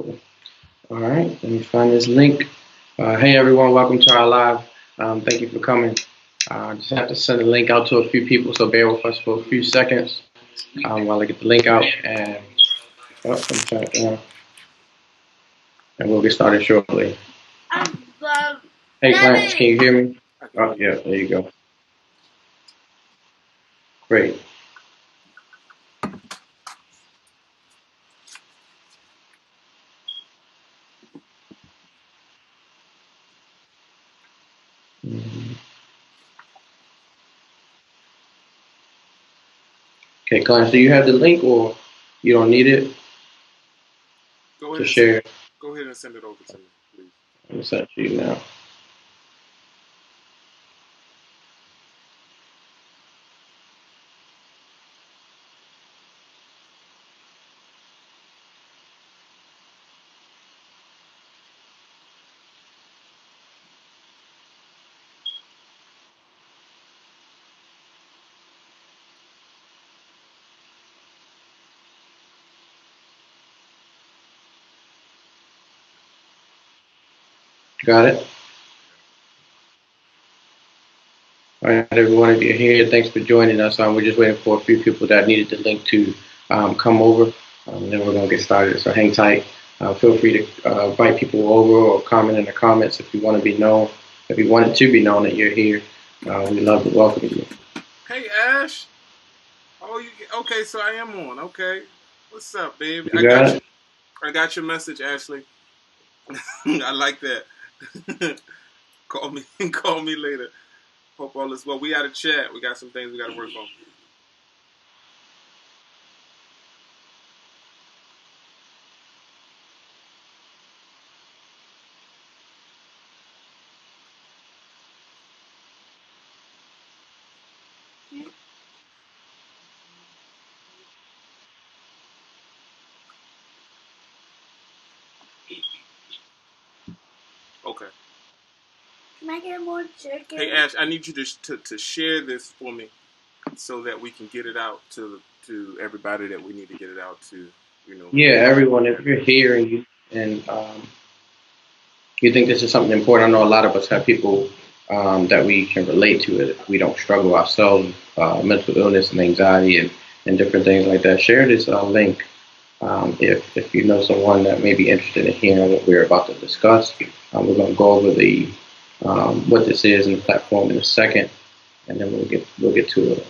Cool. All right, let me find this link. Hey everyone, welcome to our live. Thank you for coming. Just have to send a link out to a few people, so bear with us for a few seconds while I get the link out. And and we'll get started shortly. Hey Clarence, can you hear me? Oh yeah, there you go. Great. Okay, Clarence, do you have the link or you don't need it to share? Go ahead and send it over to me, please. Let me send it to you now. Got it? All right, everyone, if you're here, thanks for joining us. We're just waiting for a few people that needed the link to come over. Then we're going to get started. So hang tight. Feel free to invite people over or comment in the comments if you want to be known. If you want it to be known that you're here, we love to welcome you. Hey, Ash. Oh, you okay? So I am on. Okay. What's up, baby? You got it? I got your message, Ashley. I like that. Call me. Call me later. Hope all is well. We got to chat. We got some things we got to work on. Okay. Can I get more chicken? Hey, Ash, I need you to share this for me so that we can get it out to everybody that we need to get it out to. Yeah, everyone, if you're here and you think this is something important, I know a lot of us have people that we can relate to it. We don't struggle ourselves, mental illness and anxiety and different things like that. Share this link if you know someone that may be interested in hearing what we're about to discuss. We're going to go over the what this is in the platform in a second, and then we'll get to it.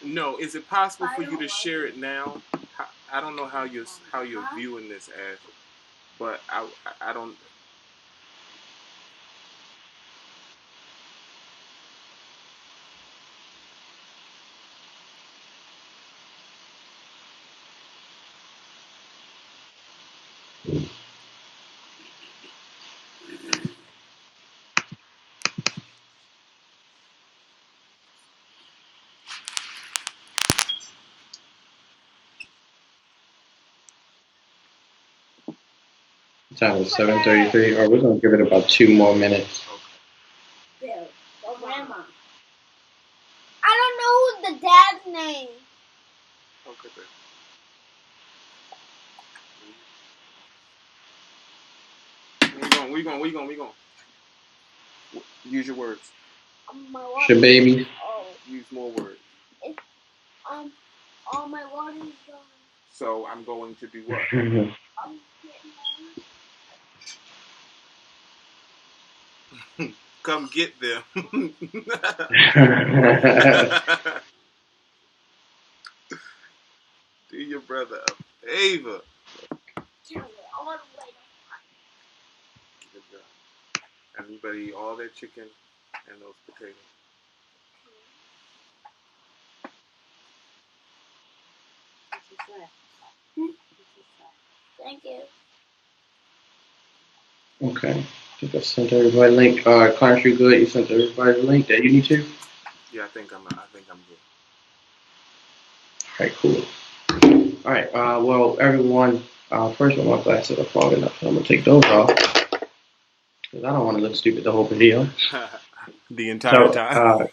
No, is it possible for you to share it now? I don't know how you're viewing this, Ash, but I don't. The time is 7:33. Or we're going to give it about 2 more minutes. Bill, Grandma. I don't know the dad's name. Okay, babe. Where you going? Use your words. Sure, baby. Use more words. All my water's gone. So I'm going to do what? Come get them. Do your brother a favor. Everybody eat all that chicken and those potatoes. Thank you. Okay. I think I sent everybody a link. Clarence, you good? You sent everybody the link that you need to? Yeah, I think I'm good. All right, cool. All right. Well, everyone, first of all, my glasses are fogging up, so I'm gonna take those off because I don't want to look stupid the whole video. The entire time.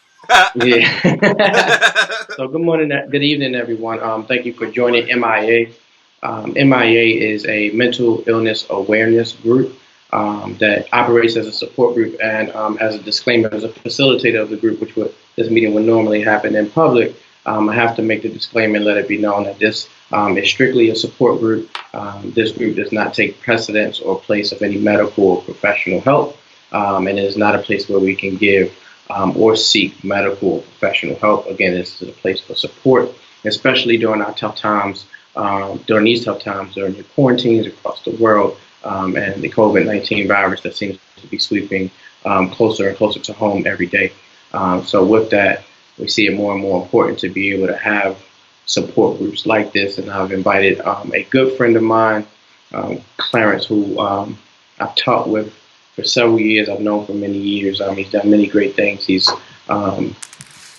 Yeah. So good morning, good evening, everyone. Thank you for joining MIA. MIA is a mental illness awareness group that operates as a support group, and as a disclaimer, as a facilitator of the group, this meeting would normally happen in public. I have to make the disclaimer and let it be known that this is strictly a support group. This group does not take precedence or place of any medical or professional help, and it is not a place where we can give or seek medical or professional help. Again, this is a place for support, especially during our tough times, during these tough times, during the quarantines across the world, and the COVID-19 virus that seems to be sweeping closer and closer to home every day. So with that, we see it more and more important to be able to have support groups like this. And I've invited a good friend of mine, Clarence, who I've taught with for several years. I've known for many years. He's done many great things. He's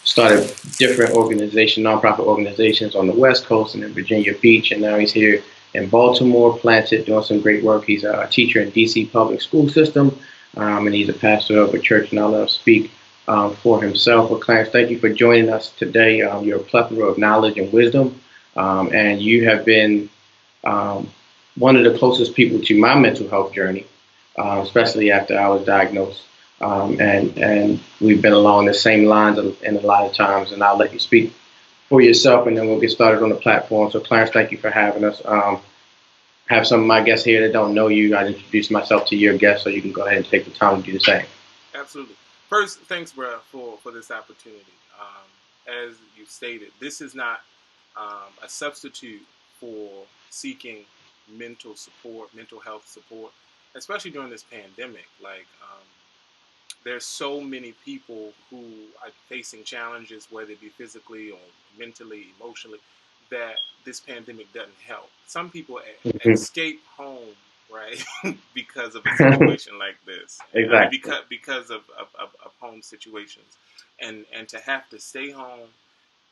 started different nonprofit organizations on the West Coast and in Virginia Beach, and now he's here in Baltimore, planted, doing some great work. He's a teacher in DC public school system, and he's a pastor of a church, and I'll let him speak for himself. But Clarence, thank you for joining us today. You're a plethora of knowledge and wisdom, and you have been one of the closest people to my mental health journey, especially after I was diagnosed. And we've been along the same lines in a lot of times, and I'll let you speak for yourself, and then we'll get started on the platform. So Clarence, thank you for having us. Have some of my guests here that don't know you. I'd introduce myself to your guests, so you can go ahead and take the time to do the same. Absolutely. First, thanks, bro, for this opportunity. As you stated, this is not a substitute for seeking mental support, mental health support, especially during this pandemic. There's so many people who are facing challenges, whether it be physically or mentally, emotionally, that this pandemic doesn't help. Some people escape home, right, because of a situation like this. Exactly. Because of home situations. And to have to stay home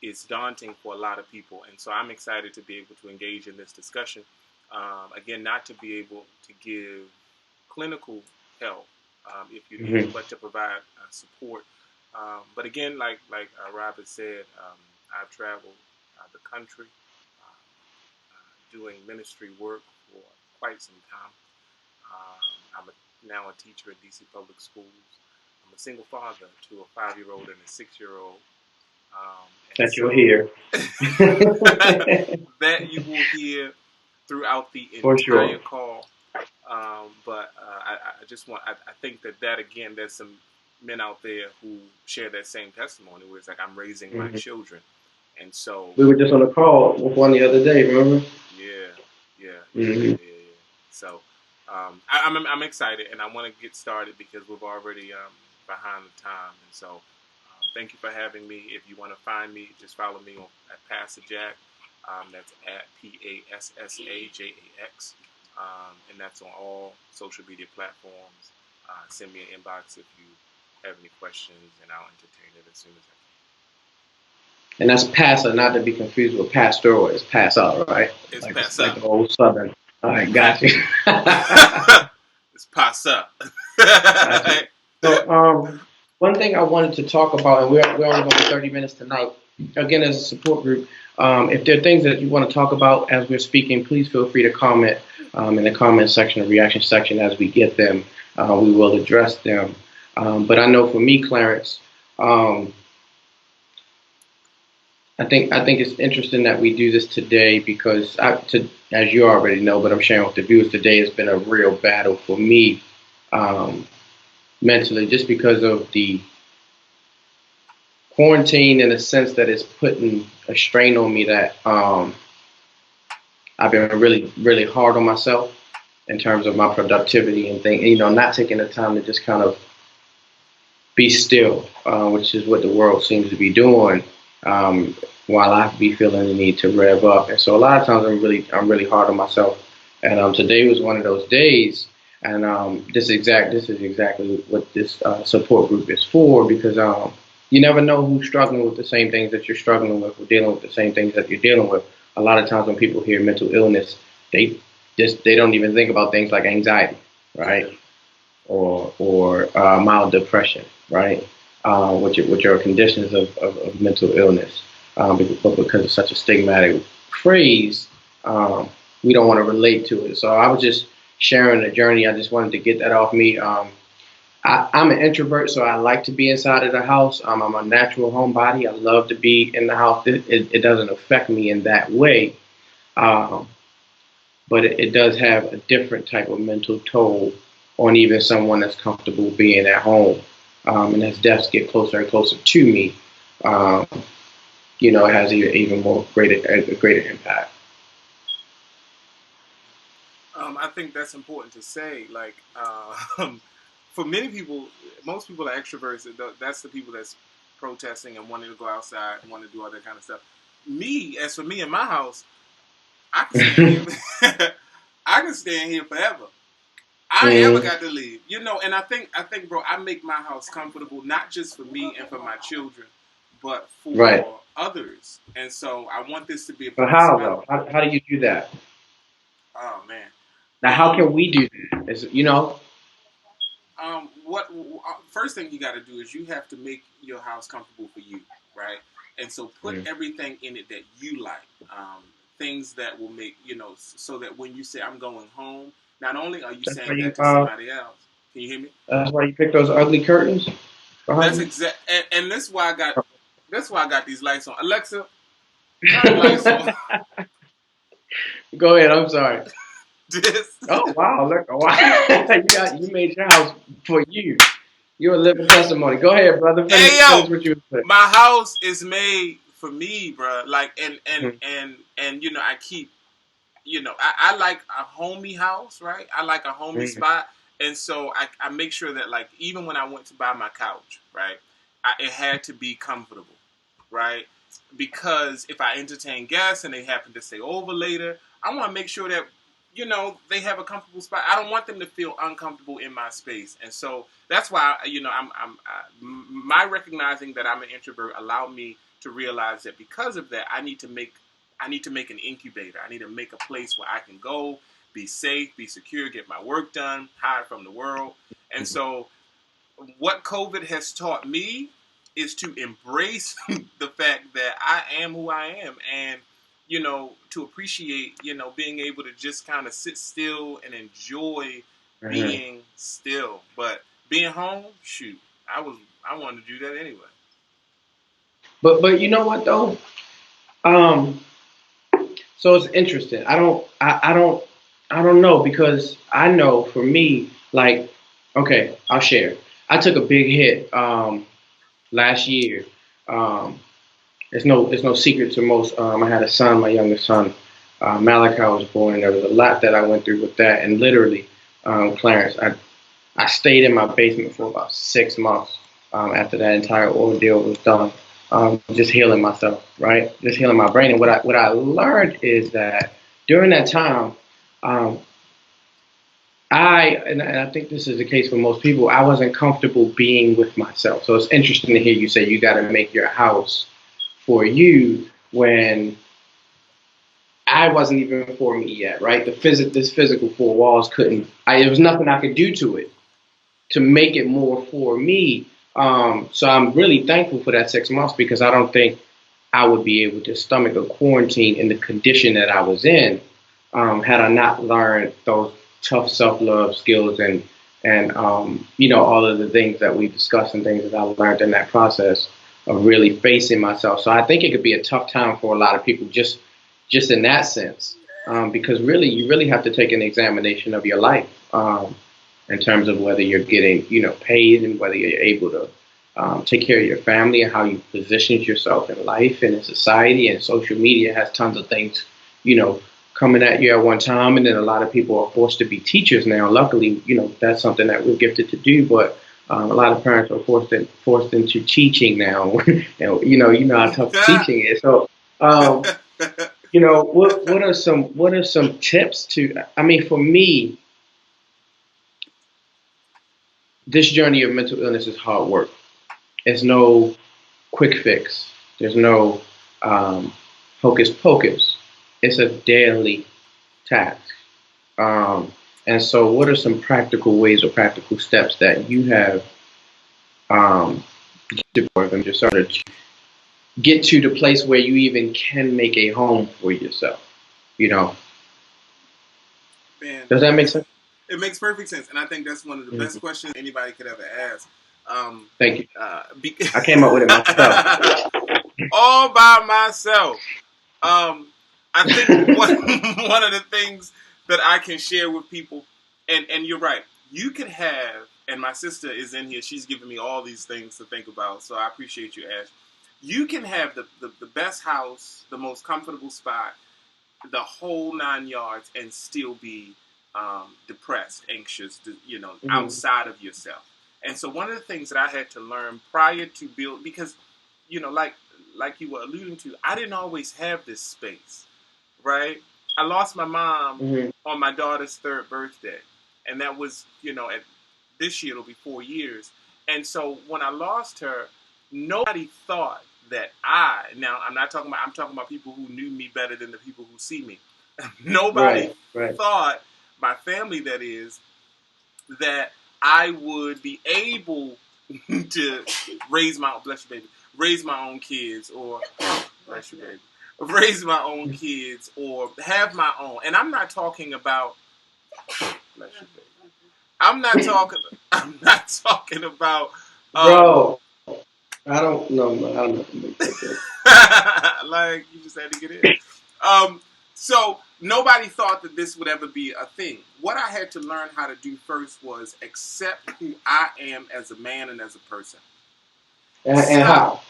is daunting for a lot of people. And so I'm excited to be able to engage in this discussion. Again, not to be able to give clinical help, if you need, but to provide support. But again, like Robert said, I've traveled the country doing ministry work for quite some time. I'm now a teacher at DC Public Schools. I'm a single father to a 5-year-old and a 6-year-old. That you'll hear. That you will hear throughout the entire call. But I think that again, there's some men out there who share that same testimony where it's like, I'm raising my children. And so we were just on a call with one the other day, remember? Yeah. So I'm excited, and I want to get started because we're already behind the time. And so thank you for having me. If you want to find me, just follow me at Pastor Jack. That's at PASSAJAX. And that's on all social media platforms. Send me an inbox if you have any questions, and I'll entertain it as soon as I can. And that's pastor, not to be confused with pastoral. It's pass out, right? It's like, pass like up. the old Southern. All right, got you. It's pass up. So, one thing I wanted to talk about, and we're only going to 30 minutes tonight. Again, as a support group, if there are things that you want to talk about as we're speaking, please feel free to comment in the comment section or reaction section as we get them. We will address them. But I know for me, Clarence, I think it's interesting that we do this today because, as you already know, but I'm sharing with the viewers today, has been a real battle for me mentally, just because of the quarantine, in a sense that it's putting a strain on me that I've been really, really hard on myself in terms of my productivity and things, not taking the time to just kind of be still, which is what the world seems to be doing. While I be feeling the need to rev up, and so a lot of times I'm really hard on myself. And today was one of those days, and this is exactly what this support group is for, because you never know who's struggling with the same things that you're struggling with, or dealing with the same things that you're dealing with. A lot of times when people hear mental illness, they don't even think about things like anxiety, right, or mild depression, right, which are conditions of mental illness. But because it's such a stigmatic phrase, we don't want to relate to it. So I was just sharing the journey. I just wanted to get that off me. I'm an introvert, so I like to be inside of the house. I'm a natural homebody. I love to be in the house. It doesn't affect me in that way, um, but it does have a different type of mental toll on even someone that's comfortable being at home. And as deaths get closer and closer to me, um, it has even more a greater impact. I think that's important to say. Like, for many people, most people are extroverts. That's the people that's protesting and wanting to go outside and want to do all that kind of stuff. As for me in my house, I can stay in here. I can stay in here forever. I ain't ever Mhm. got to leave, And I think, bro, I make my house comfortable not just for me and for my children, but Right. for others. And so I want this to be a But place. how though? How do you do that? Oh man. Now, how can we do that? What first thing you got to do is you have to make your house comfortable for you, right? And so put Mm. everything in it that you like, things that will make so that when you say I'm going home, not only are you That's why saying you that to somebody else. Can you hear me? that's why you pick those ugly curtains behind That's you. exact, and that's why I got these lights on. Alexa, turn the lights on. Go ahead. I'm sorry. this. Oh wow! Look, wow. You made your house for you. You're a living testimony. Go ahead, brother. Hey Finish yo, what you were my house is made for me, bro. Like saying. I keep I like a homey house, right? I like a homey Mhm. spot. And so I make sure that, like, even when I went to buy my couch, right, it had to be comfortable, right? Because if I entertain guests and they happen to stay over later, I want to make sure that, they have a comfortable spot. I don't want them to feel uncomfortable in my space. And so that's why, my recognizing that I'm an introvert allowed me to realize that because of that, I need to make an incubator. I need to make a place where I can go, be safe, be secure, get my work done, hide from the world. And so, what COVID has taught me is to embrace the fact that I am who I am, and to appreciate, being able to just kind of sit still and enjoy Mhm. being still. But being home, shoot, I wanted to do that anyway. But you know what though? Um, so it's interesting. I don't know because I know for me, like, okay, I'll share. I took a big hit last year. Um, it's no secret to most. I had a son, my youngest son, Malachi was born, and there was a lot that I went through with that. And literally, Clarence, I stayed in my basement for about 6 months after that entire ordeal was done, just healing myself, right? Just healing my brain. And what I learned is that during that time, um, and I think this is the case for most people, I wasn't comfortable being with myself. So it's interesting to hear you say you got to make your house for you when I wasn't even for me yet, right? This physical four walls couldn't. There was nothing I could do to it to make it more for me. So I'm really thankful for that 6 months because I don't think I would be able to stomach a quarantine in the condition that I was in had I not learned those tough self love skills and all of the things that we discussed and things that I learned in that process of really facing myself. So I think it could be a tough time for a lot of people just in that sense because really you really have to take an examination of your life. In terms of whether you're getting, paid and whether you're able to take care of your family and how you position yourself in life and in society. And social media has tons of things, you know, coming at you at one time. And then a lot of people are forced to be teachers now. Luckily, that's something that we're gifted to do. But a lot of parents are forced into teaching now. And you know how tough teaching is. So, um, what are some tips to? I mean, for me, this journey of mental illness is hard work. There's no quick fix. There's no um, hocus pocus. It's a daily task. Um, and so, what are some practical ways or practical steps that you have um, for them just sort of get to the place where you even can make a home for yourself? You know. Man, Does that make sense? it makes perfect sense, and I think that's one of the Mm-hmm. best questions anybody could ever ask. Thank you. Be- I came up with it myself. all by myself. I think one of the things that I can share with people, and you're right, you could have, and my sister is in here, she's giving me all these things to think about, so I appreciate you, Ash. You can have the best house, the most comfortable spot, the whole 9 yards, and still be depressed, anxious, outside of yourself. And so one of the things that I had to learn prior to build, because, like you were alluding to, I didn't always have this space, right? I lost my mom Mm-hmm. on my daughter's 3rd birthday, and that was, at this year it'll be 4 years. And so when I lost her, nobody thought that I'm talking about people who knew me better than the people who see me. Nobody Right. thought, my family that is, that I would be able to raise my own kids, or bless you, baby, raise my own kids, or have my own. And I'm not talking about, bless you, baby. I'm not talking about, Bro, I don't know. I don't know if it makes sense. like, you just had to get in. So nobody thought that this would ever be a thing. What I had to learn how to do first was accept who I am as a man and as a person. And how?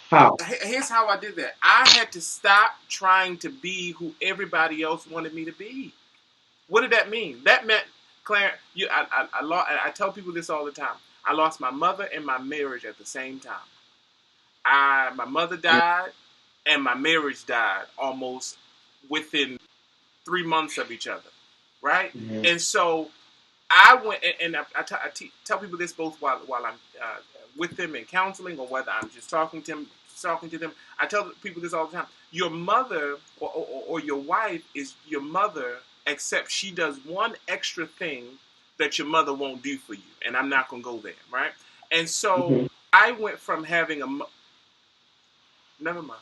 Here's how I did that. I had to stop trying to be who everybody else wanted me to be. What did that mean? That meant, Clarence, I tell people this all the time. I lost my mother and my marriage at the same time. My mother died, and my marriage died almost within 3 months of each other, right? Mm-hmm. And so I went, and I tell people this both while I'm with them in counseling, or whether I'm just talking to them. I tell people this all the time. Your mother or your wife is your mother, except she does one extra thing that your mother won't do for you. And I'm not going to go there, right? And so I went from having never mind.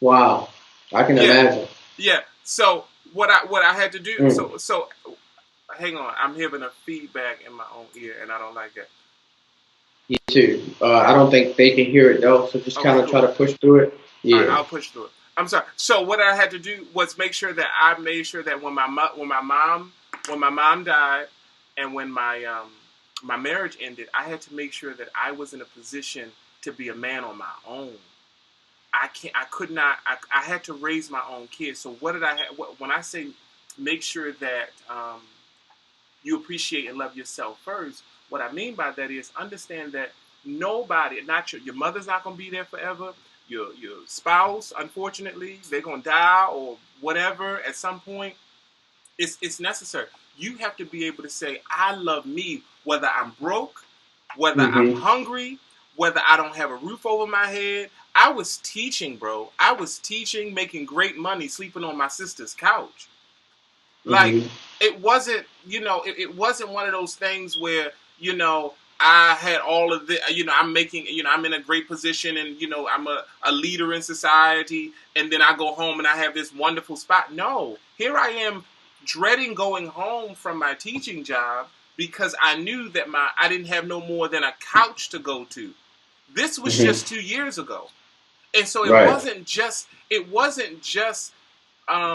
Wow, I can imagine. Yeah. So what I had to do. So hang on. I'm hearing a feedback in my own ear, and I don't like it. You too. I don't think they can hear it though, so just kind of try to push through it. Yeah, all right, I'll push through it. I'm sorry. So what I had to do was make sure that I made sure that when my mom died, and when my marriage ended, I had to make sure that I was in a position to be a man on my own. I had to raise my own kids. So what did I have? When I say make sure that you appreciate and love yourself first, what I mean by that is understand that nobody, not your mother's not going to be there forever. Your spouse, unfortunately, they're going to die or whatever at some point. It's necessary. You have to be able to say, I love me, whether I'm broke, whether I'm hungry, whether I don't have a roof over my head. I was teaching, bro. I was teaching, making great money, sleeping on my sister's couch. Like, it wasn't, it wasn't one of those things where, I had all of the, I'm making, I'm in a great position, and, I'm a leader in society, and then I go home and I have this wonderful spot. No, here I am dreading going home from my teaching job because I knew that I didn't have no more than a couch to go to. This was just 2 years ago. And so it wasn't just, how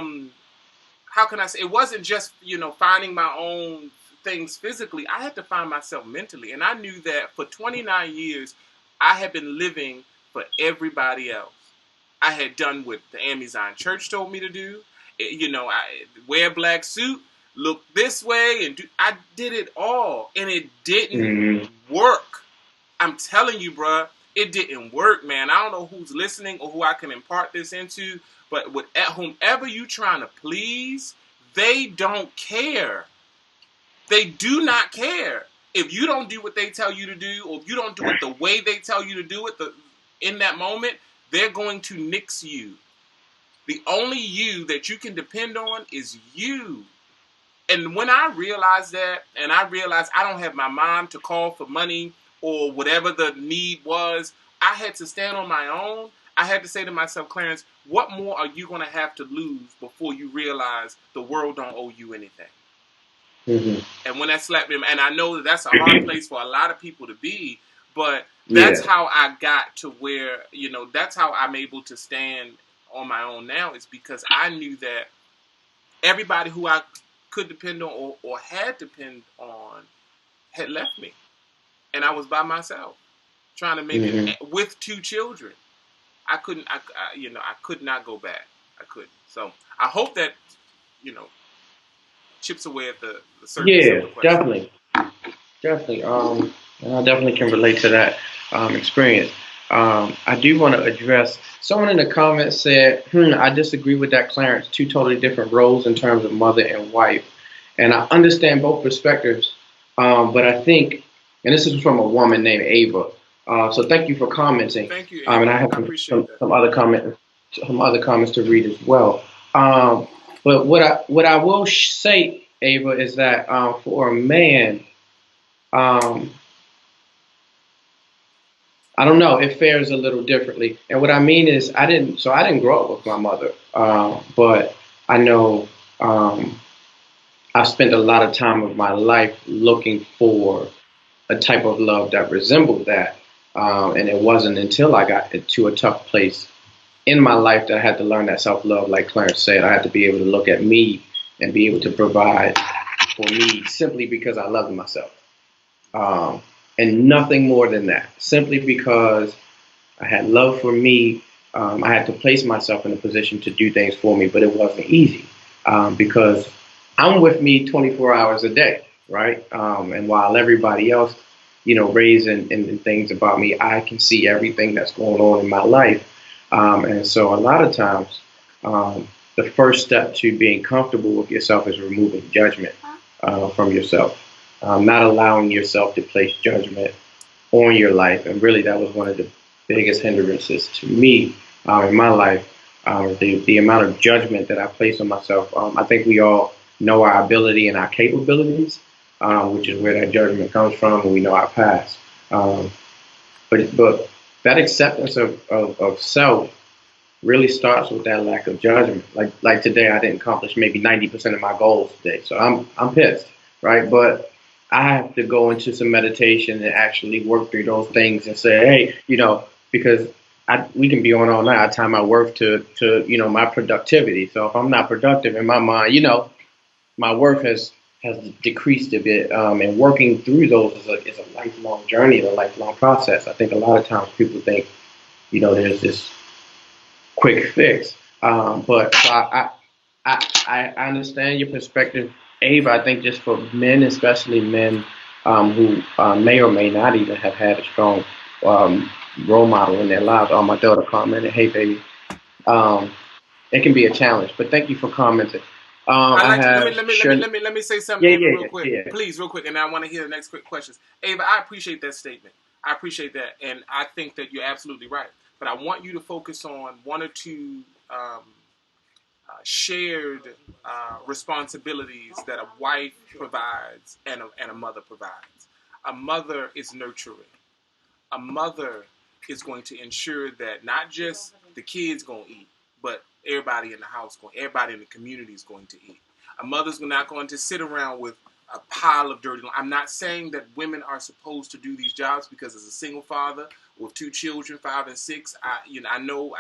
can I say, it wasn't just, finding my own things physically. I had to find myself mentally. And I knew that for 29 years, I had been living for everybody else. I had done what the Amazon Church told me to do. I wear a black suit, look this way, and I did it all. And it didn't work. I'm telling you, bruh, it didn't work, man. I don't know who's listening or who I can impart this into, but with whomever you trying to please, they don't care. They do not care. If you don't do what they tell you to do, or if you don't do it the way they tell you to do it in that moment, they're going to nix you. The only you that you can depend on is you. And when I realized that, and I realized I don't have my mom to call for money or whatever the need was, I had to stand on my own. I had to say to myself, Clarence, what more are you going to have to lose before you realize the world don't owe you anything? Mm-hmm. And when that slapped me, and I know that that's a hard place for a lot of people to be, but that's Yeah. how I got to where, that's how I'm able to stand on my own now, is because I knew that everybody who I could depend on or had depend on had left me. And I was by myself, trying to make Mm-hmm. it with 2 children. I couldn't, I could not go back. I couldn't. So I hope that, chips away at the surface of Yeah, the question. definitely. And I definitely can relate to that experience. I do want to address someone in the comments said, I disagree with that, Clarence. 2 totally different roles in terms of mother and wife. And I understand both perspectives. But I think, and this is from a woman named Ava. So thank you for commenting. Thank you, And Ava. I have I appreciate that. some other comments to read as well. But what I will say, Ava, is that for a man, um, I don't know, it fares a little differently. And what I mean is, I didn't grow up with my mother, but I know I've spent a lot of time of my life looking for a type of love that resembled that. And it wasn't until I got to a tough place in my life that I had to learn that self love. Like Clarence said, I had to be able to look at me and be able to provide for me simply because I loved myself. Um, and nothing more than that. Simply because I had love for me, I had to place myself in a position to do things for me, but it wasn't easy because I'm with me 24 hours a day, right? And while everybody else, raise and things about me, I can see everything that's going on in my life. And so a lot of times, the first step to being comfortable with yourself is removing judgment from yourself, not allowing yourself to place judgment on your life. And really, that was one of the biggest hindrances to me in my life. The amount of judgment that I place on myself. I think we all know our ability and our capabilities, which is where that judgment comes from, and we know our past. Um, but that acceptance of self really starts with that lack of judgment. Like today, I didn't accomplish maybe 90% of my goals today, so I'm pissed, right? But I have to go into some meditation and actually work through those things and say, hey, because we can be on all night. I tie my worth to my productivity. So if I'm not productive in my mind, my worth has decreased a bit. And working through those is a lifelong journey, a lifelong process. I think a lot of times people think, there's this quick fix. But so I understand your perspective, Abe. I think just for men, especially men who may or may not even have had a strong um, role model in their lives. Oh, my daughter commented, "Hey, baby." Um, it can be a challenge, but thank you for commenting. I I like to let me have let me let me Shirley. let me let me say something, Yeah, Ava, yeah, real yeah, quick, yeah. please, real quick, and I want to hear the next quick questions. Ava, I appreciate that statement. I appreciate that, and I think that you're absolutely right. But I want you to focus on 1 or 2 um, shared responsibilities that a wife provides and a mother provides. A mother is nurturing. A mother is going to ensure that not just the kids going to eat, but everybody in the house, everybody in the community is going to eat. A mother's not going to sit around with a pile of dirty. I'm not saying that women are supposed to do these jobs, because as a single father with 2 children, 5 and 6, I know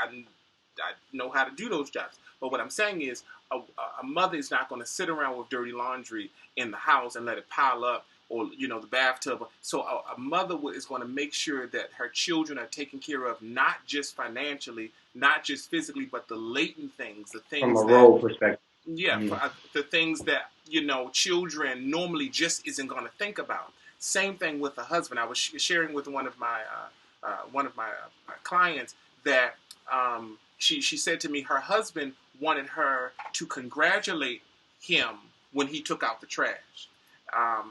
how to do those jobs. But what I'm saying is, a mother is not going to sit around with dirty laundry in the house and let it pile up, or the bathtub. So a mother is going to make sure that her children are taken care of, not just financially, not just physically, but the latent things, the From things a that, role perspective. yeah, Mhm. the things that children normally just isn't going to think about. Same thing with a husband. I was sharing with one of my clients that she said to me her husband wanted her to congratulate him when he took out the trash.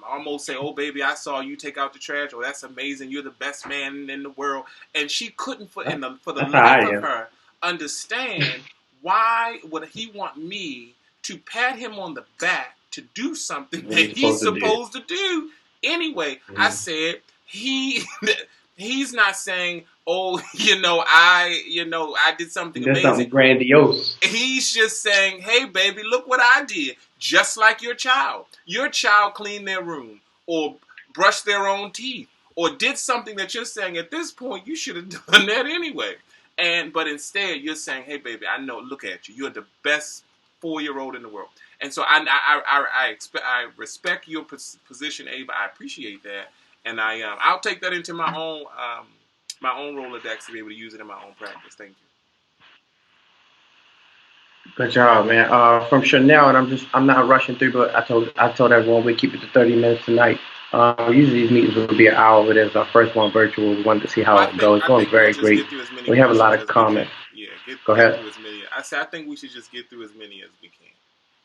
Almost say, "Oh, baby, I saw you take out the trash. Oh, that's amazing. You're the best man in the world." And she couldn't, for the That's how life I of am. her, understand why would he want me to pat him on the back to do something What that you're he's supposed to do. supposed to do anyway. I Mhm. said he's not saying oh, I did something That's something amazing. grandiose. He's just saying, hey, baby, look what I did. Just like your child. Your child cleaned their room or brushed their own teeth or did something that you're saying at this point, you should have done that anyway. But instead, you're saying, hey, baby, I know, look at you. You're the best 4-year-old in the world. And so I respect your position, Ava. I appreciate that. And I'll take that into my own Rolodex to be able to use it in my own practice. Thank you. Good job, man. From Chanel, and I'm not rushing through, but I told everyone we keep it to 30 minutes tonight. Usually these meetings will be an hour, but it's our first one virtual. We wanted to see how Well, it goes. It's I going think we'll very just great. get through as many We have a lot questions of as we can. comments. Yeah, Go get ahead. through as many. I think we should just get through as many as we can.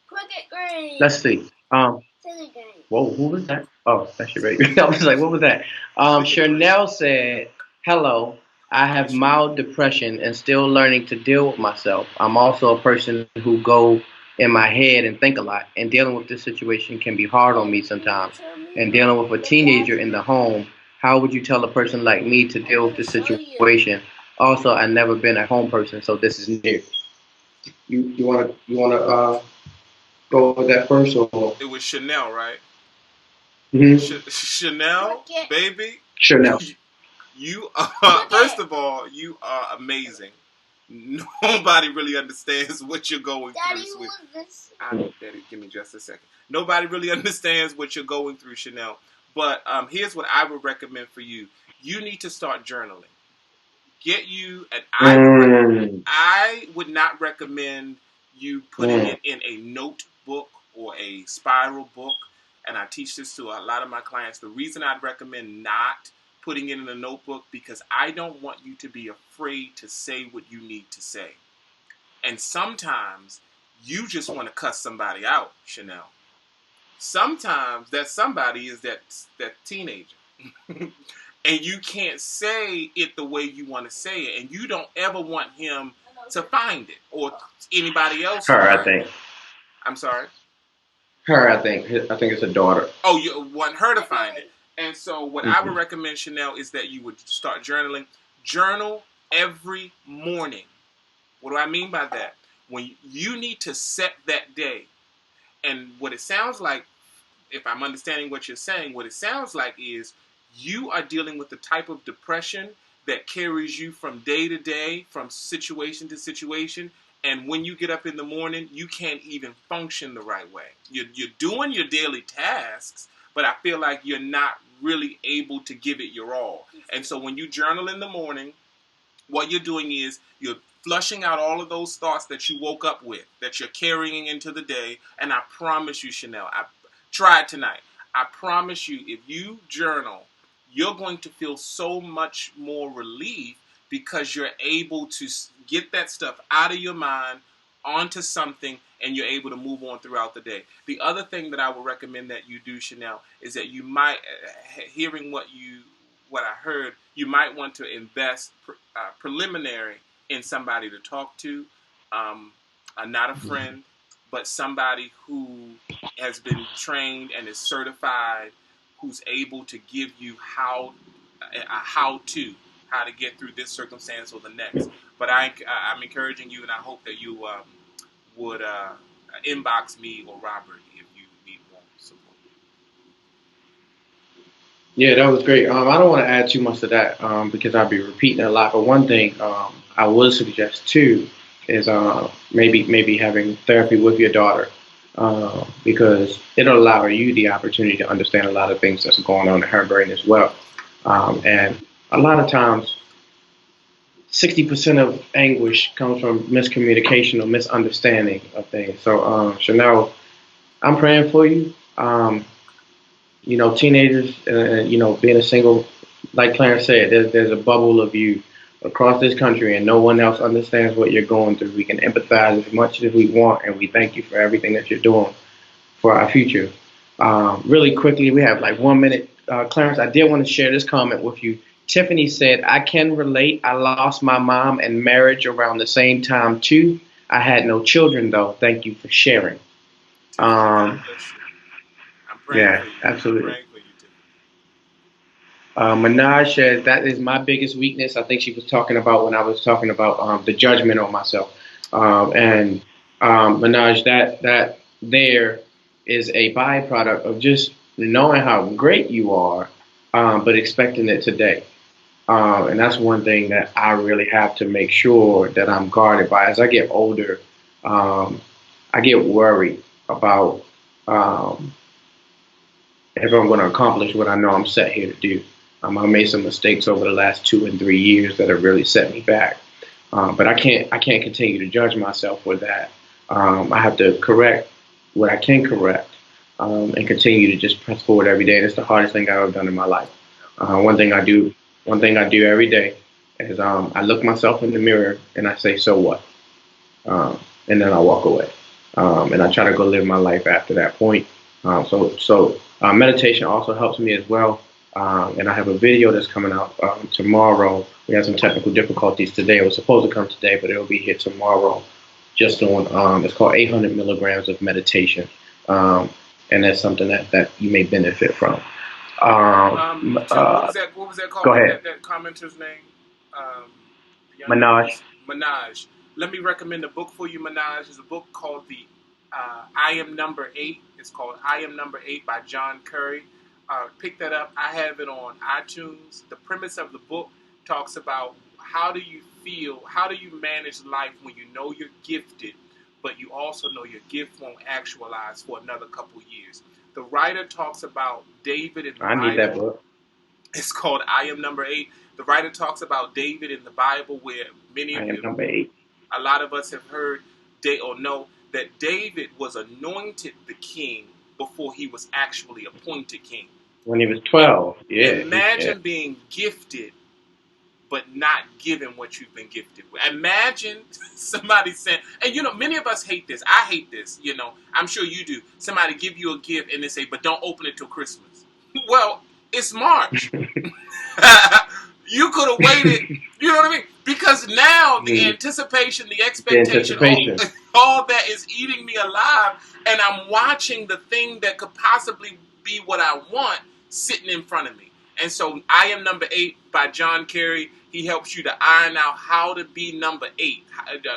Cricket game. Let's see. Silly game. Whoa, who was that? Oh, that's your baby. I was like, what was that? Chanel said, hello, I have mild depression and still learning to deal with myself. I'm also a person who go in my head and think a lot, and dealing with this situation can be hard on me sometimes. And dealing with a teenager in the home, how would you tell a person like me to deal with this situation? Also, I've never been a home person, so this is new. You wanna go with that first or? It was Chanel, right? Mm-hmm. Chanel, baby, Chanel. you are, first of all, you are amazing. Nobody really understands what you're going Daddy, through. who is this? Daddy, give me just a second. Nobody really understands what you're going through, Chanel. But here's what I would recommend for you. You need to start journaling. Get you, and I would not recommend you putting it in a notebook or a spiral book. And I teach this to a lot of my clients. The reason I'd recommend not putting it in a notebook because I don't want you to be afraid to say what you need to say. And sometimes you just want to cuss somebody out, Chanel. Sometimes that somebody is that teenager. And you can't say it the way you want to say it. And you don't ever want him to find it or anybody else. Her, I think. I'm sorry? Her, I think. I think it's a daughter. Oh, you want her to find it. And so what I would recommend, Chanel, is that you would start journaling. Journal every morning. What do I mean by that? When you need to set that day. And what it sounds like, if I'm understanding what you're saying, what it sounds like is you are dealing with the type of depression that carries you from day to day, from situation to situation. And when you get up in the morning, you can't even function the right way. You're doing your daily tasks, but I feel like you're not really able to give it your all. And so when you journal in the morning, what you're doing is you're flushing out all of those thoughts that you woke up with, that you're carrying into the day. And I promise you, Chanel, I tried tonight. I promise you, if you journal, you're going to feel so much more relief because you're able to get that stuff out of your mind onto something and you're able to move on throughout the day. The other thing that I would recommend that you do, Chanel, is that you might, hearing what I heard, you might want to invest preliminary in somebody to talk to, not a friend, but somebody who has been trained and is certified, who's able to give you how to get through this circumstance or the next. But I'm encouraging you, and I hope that you would inbox me or Robert if you need more support. Yeah, that was great. I don't want to add too much to that because I'll be repeating a lot. But one thing I would suggest too is maybe having therapy with your daughter because it'll allow you the opportunity to understand a lot of things that's going on in her brain as well. And a lot of times, 60% of anguish comes from miscommunication or misunderstanding of things. So, Chanel, I'm praying for you. Teenagers, being a single, like Clarence said, there's a bubble of you across this country, and no one else understands what you're going through. We can empathize as much as we want, and we thank you for everything that you're doing for our future. Really quickly, we have like 1 minute. Clarence, I did want to share this comment with you. Tiffany said, I can relate. I lost my mom and marriage around the same time, too. I had no children, though. Thank you for sharing. I'm praying Yeah, for you. absolutely. I'm praying for you too. Minaj said that is my biggest weakness. I think she was talking about when I was talking about the judgment on myself. And Minaj, that there is a byproduct of just knowing how great you are, but expecting it today. And that's one thing that I really have to make sure that I'm guarded by. As I get older, um, I get worried about um, if I'm going to accomplish what I know I'm set here to do. I made some mistakes over the last 2 and 3 years that have really set me back. But I can't continue to judge myself for that. I have to correct what I can correct, and continue to just press forward every day. And it's the hardest thing I've ever done in my life. One thing I do, one thing I do every day is I look myself in the mirror and I say, "So what?" And then I walk away. And I try to go live my life after that point. Meditation also helps me as well. And I have a video that's coming out tomorrow. We had some technical difficulties today. It was supposed to come today, but it'll be here tomorrow. Just on, it's called 800 milligrams of meditation. And that's something that you may benefit from. Tell me, what was that called? Go ahead. That commenter's name? The young Minaj. Minaj. Let me recommend a book for you, Minaj. It's a book called I Am Number 8. It's called I Am Number 8 by John Curry. Pick that up. I have it on iTunes. The premise of the book talks about how do you feel, how do you manage life when you know you're gifted, but you also know your gift won't actualize for another couple years. The writer talks about David in the Bible. I need that book. It's called I Am Number 8. The writer talks about David in the Bible, where many of I am you, number 8. a lot of us have heard or know that David was anointed the king before he was actually appointed king. When he was 12. Yeah. Imagine being gifted but not given what you've been gifted with. Imagine somebody saying, and many of us hate this. I hate this, I'm sure you do. Somebody give you a gift and they say, but don't open it till Christmas. Well, it's March. You could have waited, you know what I mean? Because now the anticipation, the expectation, all that is eating me alive, and I'm watching the thing that could possibly be what I want sitting in front of me. And so I Am Number 8 by John Kerry. He helps you to iron out how to be number 8.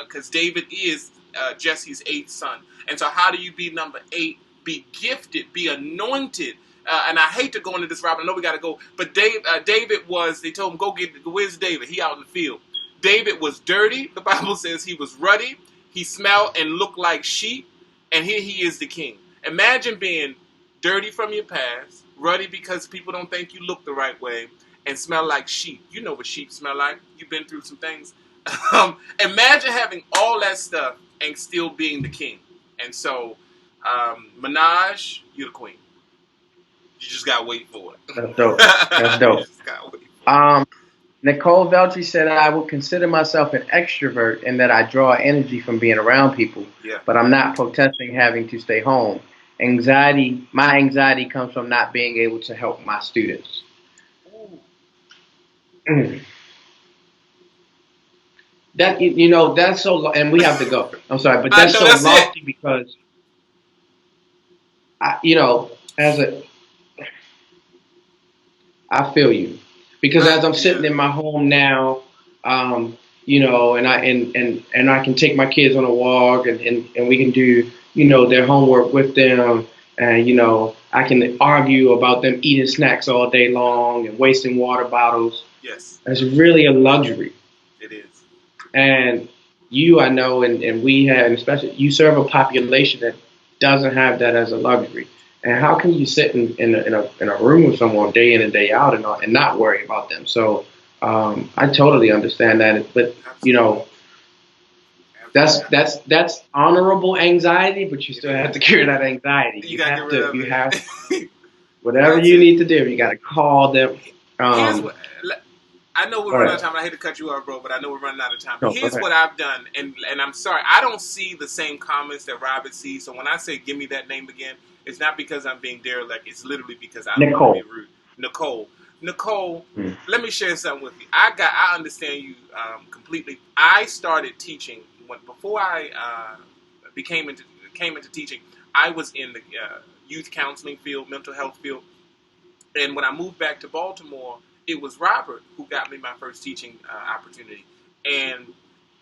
Because David is Jesse's 8th son. And so how do you be number 8? Be gifted, be anointed. And I hate to go into this, Robert. I know we got to go. But David was, they told him, where's David? He out in the field. David was dirty. The Bible says he was ruddy. He smelled and looked like sheep. And here he is the king. Imagine being dirty from your past, ruddy because people don't think you look the right way, and smell like sheep. You know what sheep smell like. You've been through some things. Imagine having all that stuff and still being the king. And so, Minaj, you're the queen. You just gotta wait for it. That's dope. That's dope. You just gotta wait for it. Nicole Veltri said, I would consider myself an extrovert in that I draw energy from being around people, but I'm not protesting having to stay home. My anxiety comes from not being able to help my students. That that's so, and we have to go. I'm sorry, but that's so lofty because I feel you, because as I'm sitting in my home now, and I can take my kids on a walk, and we can do their homework with them, and I can argue about them eating snacks all day long and wasting water bottles. Yes, it's really a luxury. It is. And I know, and we have, and especially you serve a population that doesn't have that as a luxury. And how can you sit in a room with someone day in and day out and not worry about them? So I totally understand that. But that's honorable anxiety. But you still have to cure that anxiety. You have whatever you need to do. You got to call them. I know we're running out of time, and I hate to cut you off, bro, but I know we're running out of time. But here's what I've done, and I'm sorry, I don't see the same comments that Robert sees. So when I say give me that name again, it's not because I'm being derelict. It's literally because I don't want to be rude. Nicole, let me share something with you. I understand you completely. I started teaching before I came into teaching. I was in the youth counseling field, mental health field. And when I moved back to Baltimore, it was Robert who got me my first teaching opportunity. And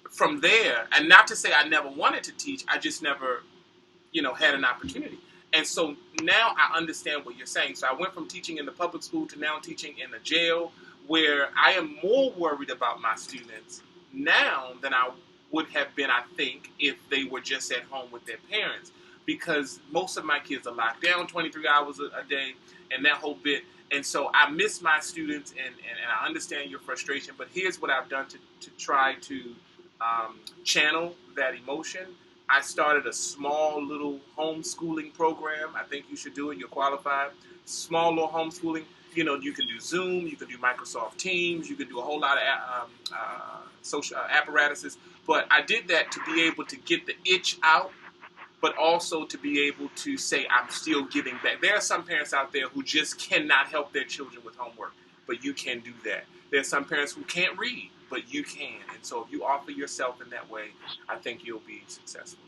from there, and not to say I never wanted to teach, I just never, had an opportunity. And so now I understand what you're saying. So I went from teaching in the public school to now teaching in the jail, where I am more worried about my students now than I would have been, I think, if they were just at home with their parents. Because most of my kids are locked down 23 hours a day and that whole bit. And so I miss my students, and I understand your frustration. But here's what I've done to try to channel that emotion. I started a small little homeschooling program. I think you should do it. You're qualified. Small little homeschooling. You can do Zoom. You can do Microsoft Teams. You can do a whole lot of social apparatuses. But I did that to be able to get the itch out, but also to be able to say I'm still giving back. There are some parents out there who just cannot help their children with homework, but you can do that. There are some parents who can't read, but you can. And so if you offer yourself in that way, I think you'll be successful.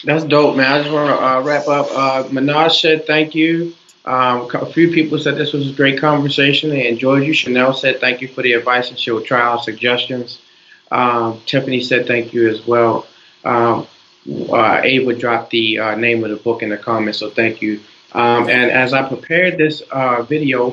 That's dope, man. I just want to wrap up. Minaj said thank you. A few people said this was a great conversation. They enjoyed you. Chanel said thank you for the advice and she'll try our suggestions. Tiffany said thank you as well. Ava dropped the name of the book in the comments, so thank you. And as I prepared this video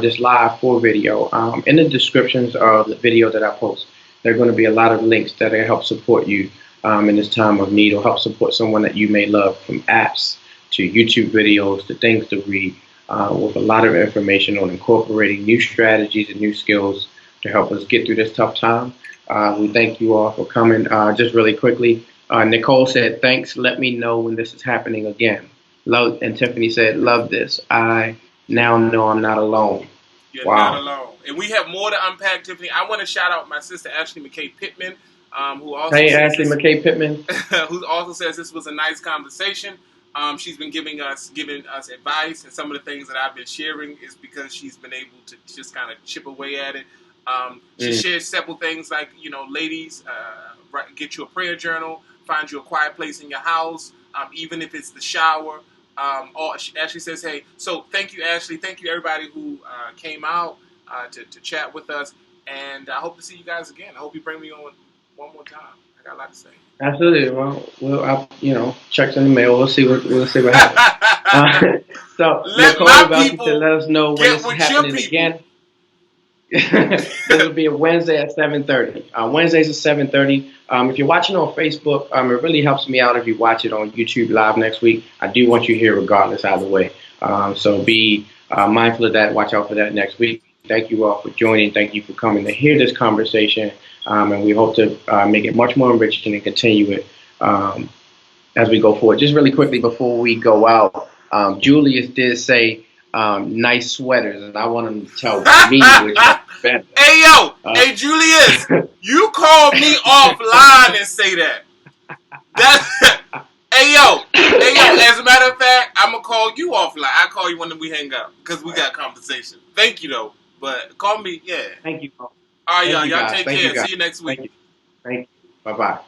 this live for video, in the descriptions of the video that I post, there are going to be a lot of links that will help support you in this time of need, or help support someone that you may love, from apps to YouTube videos to things to read, with a lot of information on incorporating new strategies and new skills to help us get through this tough time. We thank you all for coming. Just really quickly, Nicole said, thanks. Let me know when this is happening again. Love, and Tiffany said, love this. I now know I'm not alone. You're not alone. And we have more to unpack, Tiffany. I want to shout out my sister, Ashley McKay Pittman, who also Ashley McKay Pittman, who also says this was a nice conversation. She's been giving us advice, and some of the things that I've been sharing is because she's been able to just kind of chip away at it. She shares several things like, ladies, get you a prayer journal, find you a quiet place in your house, even if it's the shower. Ashley says, hey, so thank you, Ashley. Thank you, everybody who came out to chat with us. And I hope to see you guys again. I hope you bring me on one more time. I got a lot to say. Absolutely. Well, checks in the mail. We'll see what happens. So Nicole to let us know when this is happening again. This will be a Wednesday at 7:30. Wednesdays at 7:30. If you're watching on Facebook, it really helps me out if you watch it on YouTube Live next week. I do want you here regardless, either way. So be mindful of that. Watch out for that next week. Thank you all for joining. Thank you for coming to hear this conversation. And we hope to make it much more enriching and continue it as we go forward. Just really quickly before we go out, Julius did say nice sweaters, and I want him to tell me which one's better. Hey Julius, you called me offline and say that. Hey yo. As a matter of fact, I'm gonna call you offline. I call you when we hang up because we got conversation. Thank you though, but call me. Yeah. Thank you. All right, y'all take care. See you next week. Thank you. Bye-bye.